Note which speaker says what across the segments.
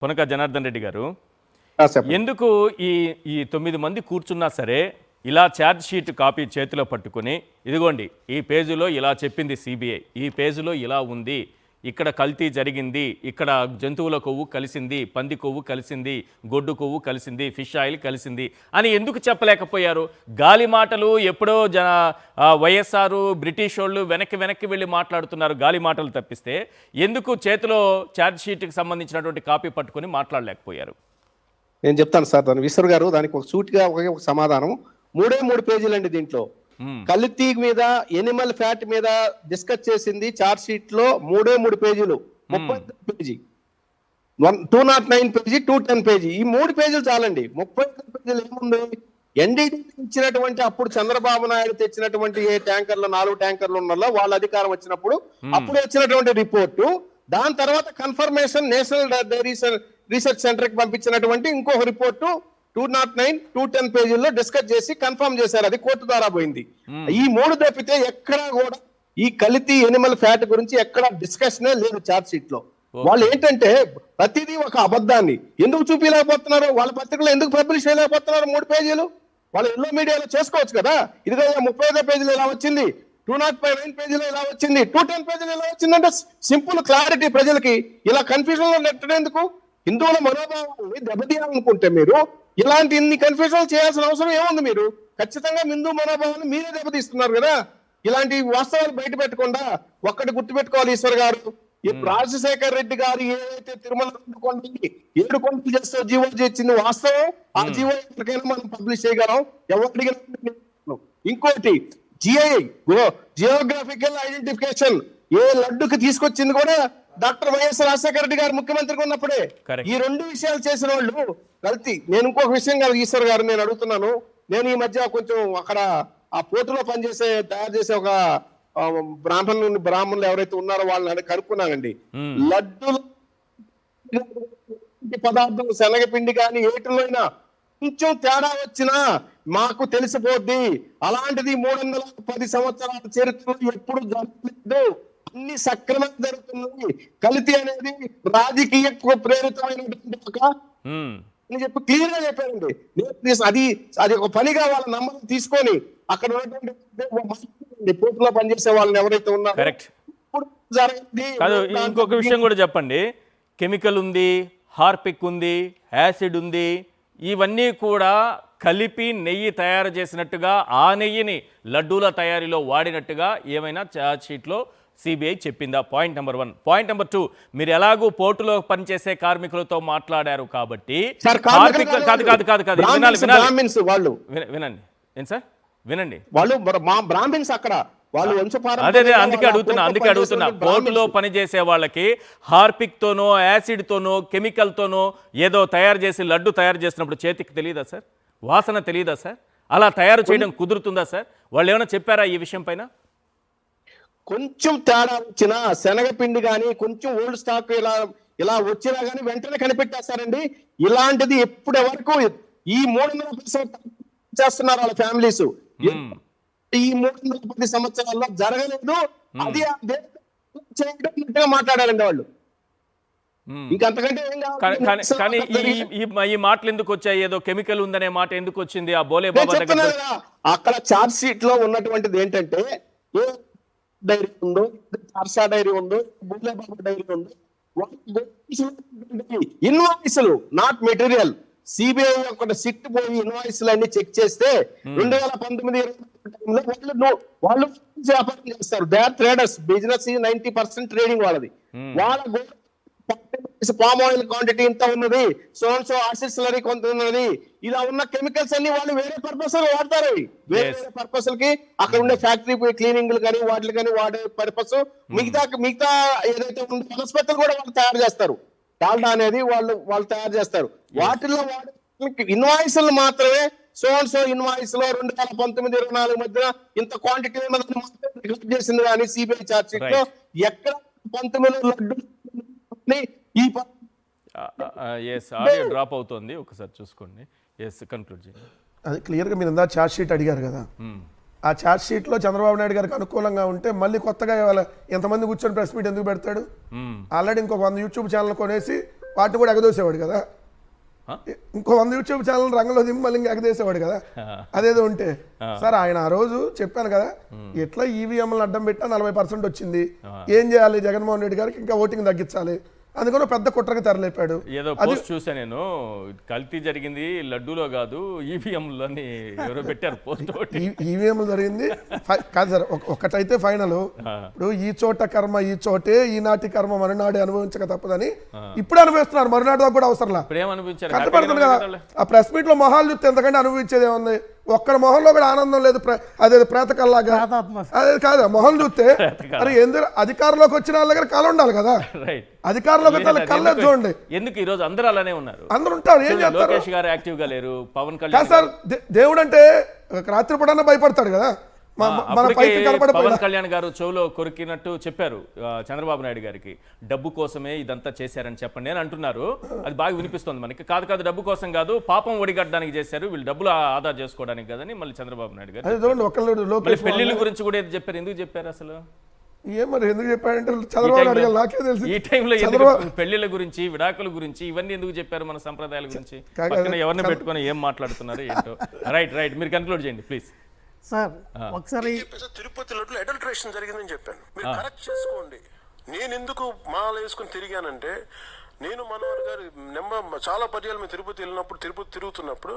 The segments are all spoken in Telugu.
Speaker 1: పొనక జనార్దన్ రెడ్డి గారు,
Speaker 2: చెప్పండి.
Speaker 1: ఎందుకు ఈ ఈ 9 మంది కూర్చున్నా సరే ఇలా ఛార్జ్ షీట్ కాపీ చేతిలో పట్టుకుని ఇదిగోండి ఈ పేజీలో ఇలా చెప్పింది సిబిఐ, ఈ పేజీలో ఇలా ఉంది, ఇక్కడ కల్తీ జరిగింది, ఇక్కడ జంతువుల కొవ్వు కలిసింది, పంది కొవ్వు కలిసింది, గొడ్డు కొవ్వు కలిసింది, ఫిష్ ఆయిల్ కలిసింది అని ఎందుకు చెప్పలేకపోయారు? గాలి మాటలు ఎప్పుడో వైఎస్ఆర్ బ్రిటిష్ వాళ్ళు వెనక్కి వెళ్ళి మాట్లాడుతున్నారు, గాలి మాటలు తప్పిస్తే ఎందుకు చేతిలో ఛార్జ్ షీట్కి సంబంధించినటువంటి కాపీ పట్టుకుని మాట్లాడలేకపోయారు?
Speaker 2: నేను చెప్తాను సార్, దాని విశ్వర్ గారు దానికి ఒక సూటిగా ఒక సమాధానం. 3 పేజీలండి దీంట్లో. కల్తీ మీద, ఎనిమల్ ఫ్యాట్ మీద డిస్కస్ చేసింది చార్జ్ షీట్ లో 3 పేజీలు, 30 పేజీ, 209 పేజీ, 210 పేజీ, ఈ 3 పేజీలు చాలండి. 30 పేజీలు ఏముంది? ఎన్డీటీ ఇచ్చినటువంటి అప్పుడు చంద్రబాబు నాయుడు తెచ్చినటువంటి ఏ ట్యాంకర్లు 4 ట్యాంకర్లు ఉన్నలో వాళ్ళ అధికారం వచ్చినప్పుడు అప్పుడు వచ్చినటువంటి రిపోర్టు, దాని తర్వాత confirmation national dairy research centre కి పంపించినటువంటి ఇంకొక రిపోర్టు 209, 210 పేజీల్లో డిస్కస్ చేసి కన్ఫర్మ్ చేశారు. అది కోర్టు ద్వారా పోయింది. ఈ 3 తప్పితే ఎక్కడా కూడా ఈ కల్తీ ఎనిమల్ ఫ్యాట్ గురించి ఎక్కడ డిస్కషనే లేదు చార్జ్ షీట్ లో. వాళ్ళు ఏంటంటే ప్రతిదీ ఒక అబద్ధాన్ని ఎందుకు చూపించలేకపోతున్నారు? వాళ్ళ పత్రికలో ఎందుకు పబ్లిష్ చేయలేకపోతున్నారు? 3 పేజీలు వాళ్ళు ఎల్లో మీడియాలో చేసుకోవచ్చు కదా. ఇదిగో 35 పేజీలు ఇలా వచ్చింది, 209 పేజీలో ఇలా వచ్చింది, 210 పేజీలో ఇలా వచ్చిందంటే సింపుల్ క్లారిటీ ప్రజలకి. ఇలా కన్ఫ్యూజన్ లో నెట్టేందుకు? హిందువుల మనోభావాన్ని దెబ్బతీయాలనుకుంటే మీరు ఇలాంటి ఇన్ని కన్ఫ్యూజన్ చేయాల్సిన అవసరం ఏముంది? మీరు ఖచ్చితంగా హిందూ మనోభావాన్ని మీరే దెబ్బతీస్తున్నారు కదా. ఇలాంటి వాస్తవాలు బయట పెట్టకుండా ఒక్కటి గుర్తుపెట్టుకోవాలి ఈశ్వర్ గారు, ఈ రాజశేఖర్ రెడ్డి గారు ఏదైతే తిరుమల 7 కొండలు చేస్తూ జీవో చేసింది వాస్తవం. ఆ జీవో ఎప్పటికైనా మనం పబ్లిష్ చేయగలం, ఎవరికి. ఇంకోటి జియోగ్రాఫికల్ ఐడెంటిఫికేషన్ ఏ లడ్డుకి తీసుకొచ్చింది కూడా డాక్టర్ వైఎస్ రాజశేఖర రెడ్డి గారు ముఖ్యమంత్రిగా ఉన్నప్పుడే. ఈ 2 విషయాలు చేసిన వాళ్ళు కల్తీ. నేను ఇంకొక విషయం గారు ఈశ్వర్ గారు నేను అడుగుతున్నాను. నేను ఈ మధ్య కొంచెం అక్కడ ఆ పోర్టులో తయారు చేసే ఒక బ్రాహ్మణులు ఎవరైతే ఉన్నారో వాళ్ళని కనుక్కున్నానండి. లడ్డులు పదార్థం శనగపిండి కానీ ఏటిలోనైనా కొంచెం తేడా వచ్చినా మాకు తెలిసిపోద్ది. అలాంటిది 310 సంవత్సరాల చరిత్రలో ఎప్పుడు జరగలేదు. అన్ని సక్రమంగా జరుగుతుంది. కల్తీ అనేది రాజకీయ ప్రేరితమైనటువంటి అని చెప్పి క్లియర్ గా చెప్పారండి. అది ఒక పనిగా వాళ్ళ నమ్మకం తీసుకొని అక్కడ ఉన్నటువంటి పోర్టులో పనిచేసే వాళ్ళని ఎవరైతే ఉన్నారో జరగండి.
Speaker 1: ఇంకొక విషయం కూడా చెప్పండి. కెమికల్ ఉంది, హార్పిక్ ఉంది, యాసిడ్ ఉంది, ఇవన్నీ కూడా కలిపి నెయ్యి తయారు చేసినట్టుగా ఆ నెయ్యిని లడ్డూల తయారీలో వాడినట్టుగా ఏమైనా ఛార్జ్ షీట్లో సిబిఐ చెప్పిందా? Point number 1. పాయింట్ నెంబర్ 2, మీరు ఎలాగూ పోర్టులో పనిచేసే కార్మికులతో మాట్లాడారు కాబట్టి వినండి. ఏం సార్ వినండి,
Speaker 2: వాళ్ళు బ్రాహ్మిన్స్ అక్కడ వాళ్ళు
Speaker 1: అదే అందుకే అడుగుతున్నా. పోర్టులో పనిచేసే వాళ్ళకి హార్పిక్ తోనో యాసిడ్ తోనో కెమికల్ తోనో ఏదో తయారు చేసి లడ్డు తయారు చేసినప్పుడు చేతికి తెలియదా సార్? వాసన తెలియదా సార్? అలా తయారు చేయడం కుదురుతుందా సార్? వాళ్ళు ఏమైనా చెప్పారా ఈ విషయం పైన?
Speaker 2: కొంచెం తేడా వచ్చినా శనగపిండి కానీ కొంచెం ఓల్డ్ స్టాక్ ఇలా వచ్చినా కానీ వెంటనే కనిపెట్టేస్తారండి. ఇలాంటిది ఎప్పటి వరకు ఈ 310 చేస్తున్నారు వాళ్ళ ఫ్యామిలీస్. ఈ 310 సంవత్సరాల్లో జరగలేదు. అది చేయడం మాట్లాడారండి వాళ్ళు. ఇంకంతకంటే
Speaker 1: కానీ ఈ మాటలు ఎందుకు వచ్చాయి? ఏదో కెమికల్ ఉందనే మాట ఎందుకు వచ్చింది? ఆ బోలే బాబా
Speaker 2: అక్కడ చార్జ్ షీట్ లో ఉన్నటువంటిది ఏంటంటే డైరీ ఉందో, హర్ష డైరీ ఉందో, బుల్లే బాబా డైరీ ఉందో, ఇన్వాయిస్లు నాట్ మెటీరియల్. సిబిఐ ఒక సిట్ పోయి ఇన్వాయిస్లు అన్ని చెక్ చేస్తే 2019-20 వాళ్ళు వ్యాపారం చేస్తారు. They are traders. Business 90% trading వాళ్ళది. వాళ్ళ పామ్ ఆయిల్ క్వాంటిటీ ఇంత ఉన్నది, సో ఆర్సిలరీ కొంత ఉన్నది, ఇలా ఉన్న కెమికల్స్ అన్ని వాళ్ళు వేరే పర్పస్ వాడతారు. వేరే పర్పస్ కి అక్కడ ఉండే ఫ్యాక్టరీ క్లీనింగ్ కానీ వాటికి కానీ వాడే పర్పస్ మిగతా ఏదైతే ఉందో వనస్పతులు కూడా వాళ్ళు తయారు చేస్తారు. డాల్డా అనేది వాళ్ళు తయారు చేస్తారు. వాటిల్లో వాడే ఇన్వాయిస్లు మాత్రమే సో ఇన్వాయిస్ లో 2019-24 మధ్య ఇంత క్వాంటిటీ చేసింది. కానీ సిబిఐ చార్జ్ షీట్ లో ఎక్కడ 19 లడ్డు
Speaker 1: ఆడియో డ్రాప్ అవుతుంది, ఒకసారి చూసుకోండి. కన్క్లూడ్ చేయండి.
Speaker 3: అది క్లియర్గా మీరు ఇందా ఛార్జ్ షీట్ అడిగారు కదా, ఆ ఛార్జ్ షీట్లో చంద్రబాబు నాయుడు గారికి అనుకూలంగా ఉంటే మళ్ళీ కొత్తగా ఎంతమంది కూర్చొని ప్రెస్ మీట్ ఎందుకు పెడతాడు? ఆల్రెడీ ఇంకొక 100 యూట్యూబ్ ఛానల్ కొనేసి వాటిని కూడా ఎగదోసేవాడు కదా. ఇంకో 100 యూట్యూబ్ ఛానల్ రంగంలో దింపి మళ్ళీ ఇంకా ఎగదేసేవాడు కదా. అదేదో ఉంటే సార్ ఆయన ఆ రోజు చెప్పాను కదా, ఎట్లా ఈవీఎంలను అడ్డం పెట్టా 40% వచ్చింది, ఏం చేయాలి జగన్మోహన్ రెడ్డి గారికి, ఇంకా ఓటింగ్ తగ్గించాలి, అందుకని పెద్ద కుట్రకి తెరలేపాడు.
Speaker 1: ఏదో పోస్ట్ చూసా నేను, కల్తీ జరిగింది లడ్డూలో కాదు ఈవీఎంలోని ఎవరో పెట్టారు పోస్ట్.
Speaker 3: ఈవీఎంలు జరిగింది కాదు సార్, ఒకటైతే ఫైనల్. ఇప్పుడు ఈ చోట కర్మ ఈ చోటే, ఈనాటి కర్మ మరునాడు అనుభవించక తప్పదని ఇప్పుడు అనుభవిస్తున్నారు. మరునాడు దాకా కూడా అవసరంలా కనపడుతుంది కదా. ఆ ప్రెస్ మీట్ లో మొహాలు చూస్తే ఎంతకంటే అనుభవించేది ఏముంది? ఒక్కడ మొహంలో కూడా ఆనందం లేదు, అదే ప్రేతకల్లాగా. అదే కాదు మొహం చూస్తే, అరే ఎందుకు అధికారంలోకి వచ్చిన వాళ్ళ దగ్గర కళ ఉండాలి కదా. అధికారంలోకి వచ్చే కళ్ళేది చూడండి.
Speaker 1: ఎందుకు ఈ రోజు అందరూ అలానే ఉన్నారు?
Speaker 3: అందరూ ఉంటారు, ఏం చేస్తారు?
Speaker 1: లోకేష్ గారు యాక్టివ్ గా లేరు, పవన్ కళ్యాణ్
Speaker 3: సార్ దేవుడు అంటే రాత్రిపూట భయపడతాడు కదా.
Speaker 1: పవన్ కళ్యాణ్ గారు చెవులో కొరికినట్టు చెప్పారు చంద్రబాబు నాయుడు గారికి, డబ్బు కోసమే ఇదంతా చేశారని చెప్పండి అని అంటున్నారు. అది బాగా వినిపిస్తుంది మనకి. కాదు డబ్బు కోసం కాదు, పాపం ఒడిగట్టడానికి చేశారు, వీళ్ళు డబ్బులు ఆదా చేసుకోవడానికి కదని మళ్ళీ చంద్రబాబు నాయుడు గారు పెళ్లిళ్ళ గురించి కూడా ఏది చెప్పారు. ఎందుకు చెప్పారు అసలు?
Speaker 3: మరి ఎందుకు చెప్పారంటే చంద్రబాబు నాయుడు నాకే తెలుసు.
Speaker 1: ఈ టైంలో పెళ్లిళ్ళ గురించి, విడాకుల గురించి ఇవన్నీ ఎందుకు చెప్పారు? మన సంప్రదాయాల గురించి ఎవరిని పెట్టుకొని ఏం మాట్లాడుతున్నారు ఏంటో. రైట్ మీరు కన్క్లూడ్ చేయండి ప్లీజ్.
Speaker 4: సార్ ఒకసారి
Speaker 5: తిరుపతి లడ్డులో అడల్ట్రేషన్ జరిగిందని చెప్పాను, మీరు కరెక్ట్ చేసుకోండి. నేను ఎందుకు మాల వేసుకుని తిరిగానంటే, నేను మనోహర్ గారు చాలా పర్యాలు మేము తిరుపతి వెళ్ళినప్పుడు, తిరుపతి తిరుగుతున్నప్పుడు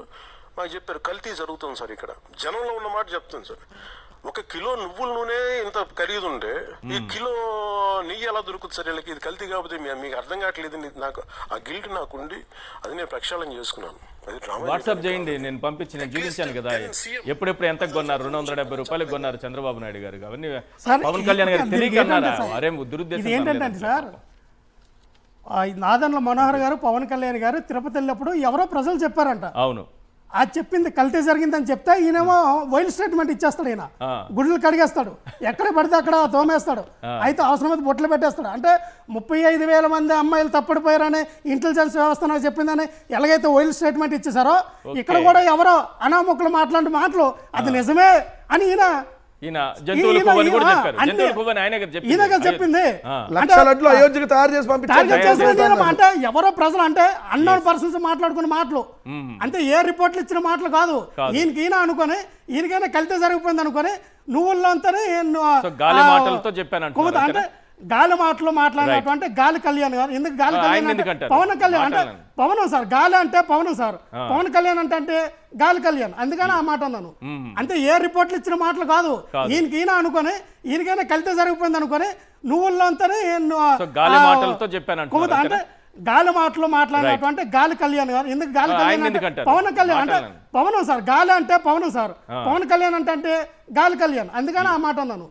Speaker 5: మాకు చెప్పారు కల్తీ జరుగుతుంది సార్. ఇక్కడ జనంలో ఉన్న మాట చెప్తాను సార్. 1 కిలో నువ్వుల నూనె ఇంత ఖరీదుంటే ఈ కిలో నెయ్యి ఎలా దొరుకుతుంది సార్ వీళ్ళకి? ఇది కల్తీ కాకపోతే మీకు అర్థం కావట్లేదు. నాకు ఆ గిల్ట్ నాకుండి అది నేను ప్రక్షాళన చేసుకున్నాను.
Speaker 1: వాట్సాప్ చేయండి, నేను పంపించి నేను చూపించాను కదా ఎప్పుడెప్పుడు ఎంత కొన్నారు. 270 రూపాయలకు కొన్నారు చంద్రబాబు నాయుడు గారు. అవన్నీ పవన్ కళ్యాణ్ గారు తెలియకన్నారా? అరే దురుద్దేశం
Speaker 4: ఏంటంటే సార్, నాదన్ల మనోహర్ గారు పవన్ కళ్యాణ్ గారు తిరుపతి వెళ్ళినప్పుడు ఎవరో ప్రజలు చెప్పారంట.
Speaker 1: అవును,
Speaker 4: అది చెప్పింది కల్తీ జరిగిందని చెప్తే ఈయనేమో వైల్డ్ స్టేట్మెంట్ ఇచ్చేస్తాడు. ఈయన గుడ్లు కడిగేస్తాడు, ఎక్కడ పడితే అక్కడ తోమేస్తాడు, అయితే అవసరమైతే బొట్లు పెట్టేస్తాడు. అంటే 35,000 మంది అమ్మాయిలు తప్పడిపోయారని ఇంటెలిజెన్స్ వ్యవస్థ నాకు చెప్పిందని ఎలాగైతే వైల్డ్ స్టేట్మెంట్ ఇచ్చేసారో, ఇక్కడ కూడా ఎవరో అనామకులు మాట్లాడే మాటలు అది నిజమే అని ఈయన చెప్పింది. అంటే ఎవరో ప్రజలు అంటే అన్నోన్ పర్సన్స్ మాట్లాడుకున్న మాటలు, అంటే ఏ రిపోర్ట్లు ఇచ్చిన మాటలు కాదు. ఈయన అనుకొని ఈయనకైనా కల్తీ జరిగిపోయింది అనుకొని నువ్వుల్లో అంటే గాలి మాటలు మాట్లాడినటువంటి గాలి కళ్యాణ్ గారు. ఎందుకు గాలి కళ్యాణ్ అంటే పవన్ కళ్యాణ్ అంటే పవనం సార్, గాలి అంటే పవనం సార్, పవన్ కళ్యాణ్ అంటే గాలి కళ్యాణ్, అందుకని ఆ మాట అన్నాను. అంటే ఏ రిపోర్ట్లు ఇచ్చిన మాటలు కాదు. ఈయన అనుకొని ఈయనకైనా కల్తీ జరిగిపోయింది అనుకొని నువ్వుల్లో అంటే అంటే గాలి మాటలు మాట్లాడినటువంటి గాలి కళ్యాణ్ గారు. ఎందుకు గాలి కళ్యాణ్ అంటే పవన్ కళ్యాణ్ అంటే పవనం సార్, గాలి అంటే పవనం సార్, పవన్ కళ్యాణ్ అంటే గాలి కళ్యాణ్, అందుకని ఆ మాట అన్నాను.